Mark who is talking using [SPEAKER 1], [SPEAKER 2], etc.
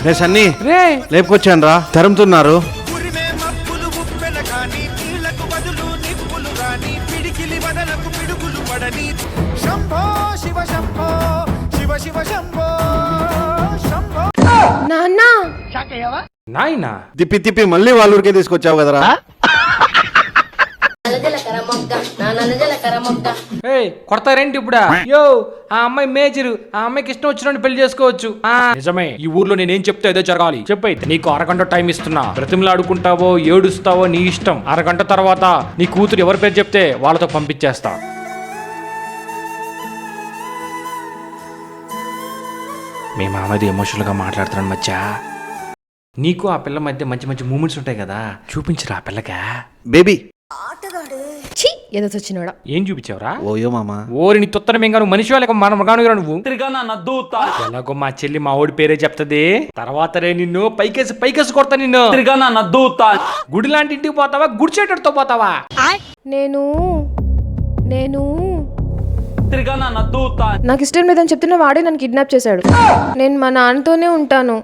[SPEAKER 1] రే సన్నీ
[SPEAKER 2] రే
[SPEAKER 1] లేపుకొచ్చాను రా, తరుముతున్నారు.
[SPEAKER 3] నాన్నా
[SPEAKER 2] నాయనా
[SPEAKER 1] తిప్పి తిప్పి మళ్ళీ వాళ్ళ ఊరికే తీసుకొచ్చావు కదరా.
[SPEAKER 2] కొడతారేంటి ఇప్పుడా? యో ఆ అమ్మాయి మేజరు, ఆ అమ్మాయికి ఇష్టం వచ్చినట్టు పెళ్లి చేసుకోవచ్చు. నిజమే, ఈ ఊర్లో నేనేం చెప్తే ఏదో జరగాలి. చెప్పైతే నీకు అరగంట టైం ఇస్తున్నా. బ్రతిమలాడుకుంటావో ఏడుస్తావో నీ ఇష్టం. అరగంట తర్వాత నీ కూతురు ఎవరి పేరు చెప్తే వాళ్ళతో పంపించేస్తా. మీ మామది ఎమోషనల్ గా మాట్లాడుతున్నాను మచ్చా. నీకు ఆ పిల్ల మధ్య మంచి మంచి మూమెంట్స్ ఉంటాయి కదా, చూపించరా ఆ పిల్లగా.
[SPEAKER 1] బేబీ
[SPEAKER 3] ఏదో వచ్చినోడా.
[SPEAKER 2] ఏం చూపించావురా?
[SPEAKER 1] ఓయో మామా.
[SPEAKER 2] ఓరి నీ తొత్తన మెంగాను మనిషి వాళ్ళకి మనం గానుగా నువ్వు. ఎలాగో మా చెల్లి మా ఓడి పేరే చెప్తది. తర్వాత రే నిన్ను పైకేసి కొడతా నిన్ను. గుడి లాంటి ఇంటికి పోతావా, గుడిచేటతో పోతావా?
[SPEAKER 3] నేను నాకు ఇష్టం లేదని చెప్తున్నా వాడే నన్ను కిడ్నాప్ చేశాడు. నేను మా నాన్నతోనే ఉంటాను.